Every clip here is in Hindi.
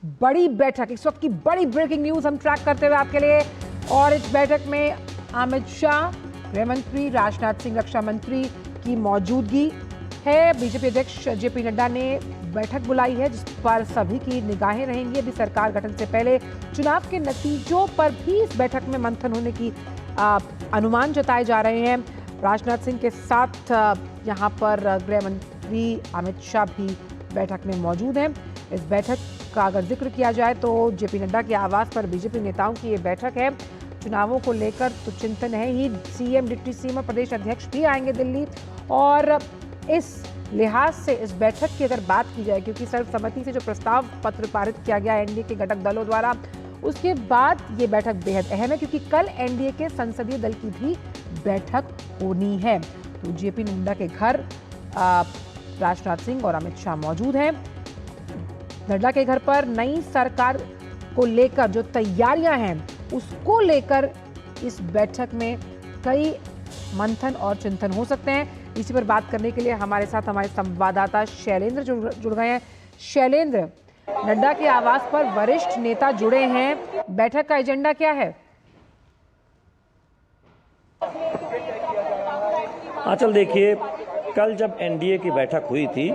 बड़ी बैठक, इस वक्त की बड़ी ब्रेकिंग न्यूज हम ट्रैक करते हुए आपके लिए। और इस बैठक में अमित शाह, गृह मंत्री, राजनाथ सिंह, रक्षा मंत्री की मौजूदगी है। बीजेपी अध्यक्ष जेपी नड्डा ने बैठक बुलाई है जिस पर सभी की निगाहें रहेंगी। अभी सरकार गठन से पहले चुनाव के नतीजों पर भी इस बैठक में मंथन होने की अनुमान जताए जा रहे हैं। राजनाथ सिंह के साथ यहां पर गृह मंत्री अमित शाह भी बैठक में मौजूद हैं। इस बैठक का अगर जिक्र किया जाए तो जेपी नड्डा के आवास पर बीजेपी नेताओं की ये बैठक है। चुनावों को लेकर तो चिंतन है ही। सीएम, डिप्टी सीएम और प्रदेश अध्यक्ष भी आएंगे दिल्ली। और इस लिहाज से इस बैठक की अगर बात की जाए, क्योंकि सर्वसम्मति से जो प्रस्ताव पत्र पारित किया गया एनडीए के घटक दलों द्वारा, उसके बाद ये बैठक बेहद अहम है क्योंकि कल एनडीए के संसदीय दल की भी बैठक होनी है। तो जेपी नड्डा के घर राजनाथ सिंह और अमित शाह मौजूद हैं। नड्डा के घर पर नई सरकार को लेकर जो तैयारियां हैं उसको लेकर इस बैठक में कई मंथन और चिंतन हो सकते हैं। इसी पर बात करने के लिए हमारे साथ हमारे संवाददाता शैलेंद्र जुड़ गए हैं। शैलेंद्र, नड्डा के आवास पर वरिष्ठ नेता जुड़े हैं, बैठक का एजेंडा क्या है? आंचल, देखिए, कल जब एनडीए की बैठक हुई थी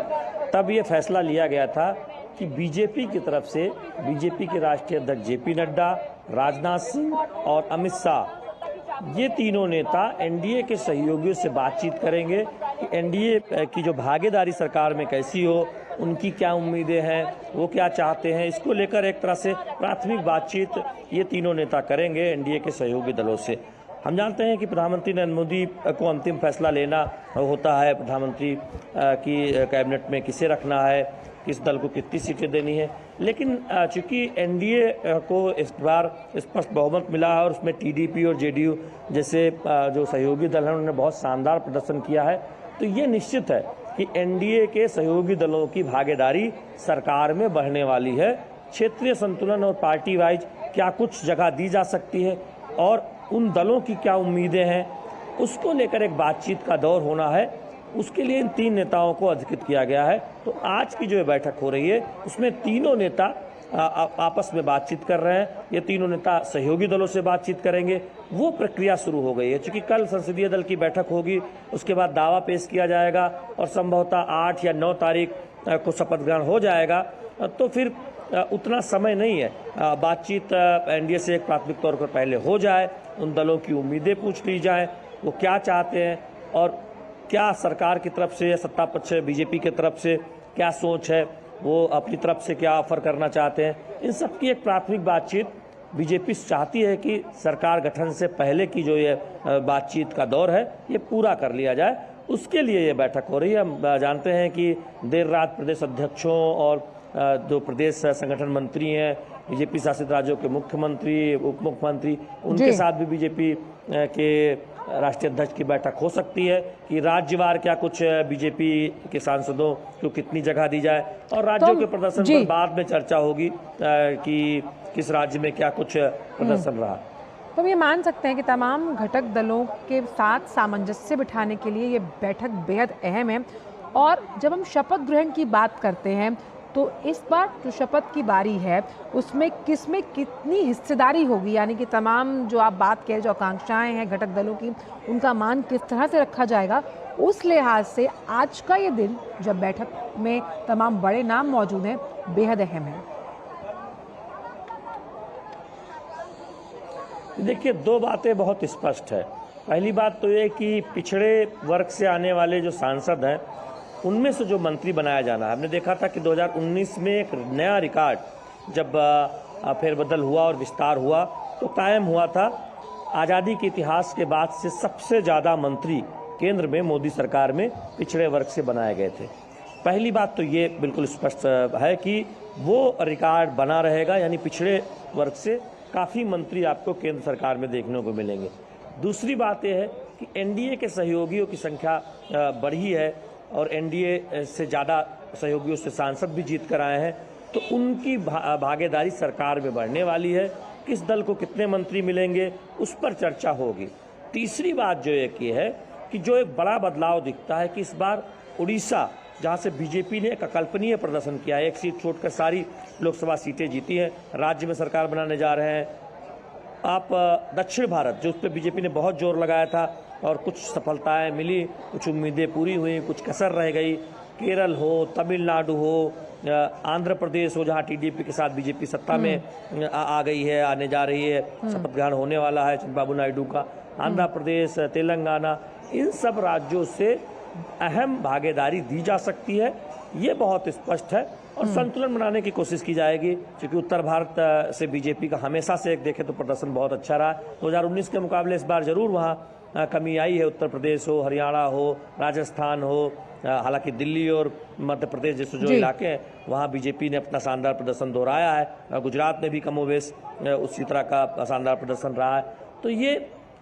तब ये फैसला लिया गया था कि बीजेपी की तरफ से बीजेपी के राष्ट्रीय अध्यक्ष जेपी नड्डा, राजनाथ सिंह और अमित शाह, ये तीनों नेता एनडीए के सहयोगियों से बातचीत करेंगे कि एनडीए की जो भागीदारी सरकार में कैसी हो, उनकी क्या उम्मीदें हैं, वो क्या चाहते हैं। इसको लेकर एक तरह से प्राथमिक बातचीत ये तीनों नेता करेंगे एनडीए के सहयोगी दलों से। हम जानते हैं कि प्रधानमंत्री नरेंद्र मोदी को अंतिम फैसला लेना होता है, प्रधानमंत्री की कैबिनेट में किसे रखना है, किस दल को कितनी सीटें देनी है। लेकिन चूंकि एनडीए को इस बार स्पष्ट बहुमत मिला है और उसमें टीडीपी और जेडीयू जैसे जो सहयोगी दल हैं उन्होंने बहुत शानदार प्रदर्शन किया है, तो ये निश्चित है कि एनडीए के सहयोगी दलों की भागीदारी सरकार में बढ़ने वाली है। क्षेत्रीय संतुलन और पार्टी वाइज क्या कुछ जगह दी जा सकती है और उन दलों की क्या उम्मीदें हैं, उसको लेकर एक बातचीत का दौर होना है। उसके लिए इन तीन नेताओं को अधिकृत किया गया है। तो आज की जो बैठक हो रही है उसमें तीनों नेता आपस में बातचीत कर रहे हैं। ये तीनों नेता सहयोगी दलों से बातचीत करेंगे, वो प्रक्रिया शुरू हो गई है। चूंकि कल संसदीय दल की बैठक होगी, उसके बाद दावा पेश किया जाएगा और संभवतः 8 या 9 तारीख को शपथ ग्रहण हो जाएगा। तो फिर उतना समय नहीं है, बातचीत एनडीए से एक प्राथमिक तौर पर पहले हो जाए, उन दलों की उम्मीदें पूछ ली जाए, वो क्या चाहते हैं और क्या सरकार की तरफ से या सत्ता पक्ष बीजेपी की तरफ से क्या सोच है, वो अपनी तरफ से क्या ऑफर करना चाहते हैं। इन सब की एक प्राथमिक बातचीत बीजेपी चाहती है कि सरकार गठन से पहले की जो ये बातचीत का दौर है ये पूरा कर लिया जाए। उसके लिए ये बैठक हो रही है। हम जानते हैं कि देर रात प्रदेश अध्यक्षों और जो प्रदेश संगठन मंत्री हैं, बीजेपी शासित राज्यों के मुख्यमंत्री, उप मुख्यमंत्री, उनके साथ भी बीजेपी के राष्ट्रीय अध्यक्ष की बैठक हो सकती है कि राज्यवार क्या कुछ बीजेपी के सांसदों को कितनी जगह दी जाए और राज्यों के प्रदर्शन पर बाद में चर्चा होगी कि किस राज्य में क्या कुछ प्रदर्शन रहा। तो हम ये मान सकते हैं कि तमाम घटक दलों के साथ सामंजस्य बिठाने के लिए ये बैठक बेहद अहम है। और जब हम शपथ ग्रहण की बात करते हैं तो इस बार जो शपथ की बारी है उसमें किसमें कितनी हिस्सेदारी होगी, यानी कि तमाम जो आप बात कह रहे, जो आकांक्षाएं हैं घटक दलों की, उनका मान किस तरह से रखा जाएगा, उस लिहाज से आज का ये दिन जब बैठक में तमाम बड़े नाम मौजूद हैं बेहद अहम है। देखिए, दो बातें बहुत स्पष्ट है। पहली बात तो ये कि पिछड़े वर्ग से आने वाले जो सांसद हैं उनमें से जो मंत्री बनाया जाना है, हमने देखा था कि 2019 में एक नया रिकॉर्ड जब फेरबदल हुआ और विस्तार हुआ तो कायम हुआ था। आज़ादी के इतिहास के बाद से सबसे ज़्यादा मंत्री केंद्र में मोदी सरकार में पिछड़े वर्ग से बनाए गए थे। पहली बात तो ये बिल्कुल स्पष्ट है कि वो रिकॉर्ड बना रहेगा, यानी पिछड़े वर्ग से काफ़ी मंत्री आपको केंद्र सरकार में देखने को मिलेंगे। दूसरी बात यह है कि एनडीए के सहयोगियों की संख्या बढ़ी है और एनडीए से ज़्यादा सहयोगियों से सांसद भी जीत कर आए हैं, तो उनकी भागीदारी सरकार में बढ़ने वाली है। किस दल को कितने मंत्री मिलेंगे उस पर चर्चा होगी। तीसरी बात जो एक ये है कि जो एक बड़ा बदलाव दिखता है कि इस बार उड़ीसा जहां से बीजेपी ने एक अकल्पनीय प्रदर्शन किया है। एक सीट छोड़कर सारी लोकसभा सीटें जीती हैं, राज्य में सरकार बनाने जा रहे हैं। आप दक्षिण भारत, जो उस पर बीजेपी ने बहुत जोर लगाया था और कुछ सफलताएं मिली, कुछ उम्मीदें पूरी हुई, कुछ कसर रह गई। केरल हो, तमिलनाडु हो, आंध्र प्रदेश हो, जहां टीडीपी के साथ बीजेपी सत्ता में आ गई है, आने जा रही है, शपथ ग्रहण होने वाला है चंद्रबाबू नायडू का। आंध्र प्रदेश, तेलंगाना, इन सब राज्यों से अहम भागीदारी दी जा सकती है, ये बहुत स्पष्ट है। और संतुलन बनाने की कोशिश की जाएगी, क्योंकि उत्तर भारत से बीजेपी का हमेशा से एक देखें तो प्रदर्शन बहुत अच्छा रहा। 2019 के मुकाबले इस बार जरूर वहाँ कमी आई है। उत्तर प्रदेश हो, हरियाणा हो, राजस्थान हो, हालांकि दिल्ली और मध्य प्रदेश जैसे जो इलाके हैं वहाँ बीजेपी ने अपना शानदार प्रदर्शन दोहराया है। गुजरात में भी कमोवेश उसी तरह का शानदार प्रदर्शन रहा है। तो ये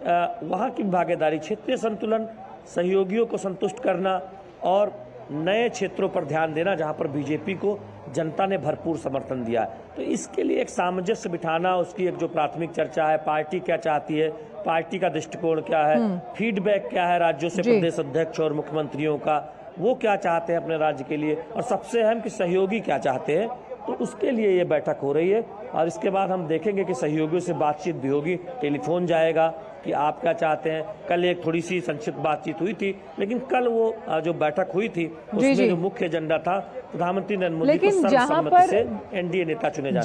वहाँ की भागीदारी, क्षेत्रीय संतुलन, सहयोगियों को संतुष्ट करना और नए क्षेत्रों पर ध्यान देना जहां पर बीजेपी को जनता ने भरपूर समर्थन दिया है। तो इसके लिए एक सामंजस्य बिठाना, उसकी एक जो प्राथमिक चर्चा है, पार्टी क्या चाहती है, पार्टी का दृष्टिकोण क्या है, फीडबैक क्या है राज्यों से, प्रदेश अध्यक्ष और मुख्यमंत्रियों का, वो क्या चाहते हैं अपने राज्य के लिए, और सबसे अहम कि सहयोगी क्या चाहते हैं। तो उसके लिए ये बैठक हो रही है और इसके बाद हम देखेंगे कि सहयोगियों से बातचीत भी होगी, टेलीफोन जाएगा कि आप क्या चाहते हैं। कल एक थोड़ी सी संक्षिप्त बातचीत हुई थी, लेकिन कल वो जो बैठक हुई थी उसमें जो मुख्य एजेंडा था प्रधानमंत्री नरेंद्र मोदी को सर्वसम्मति से एनडीए नेता चुने जाने।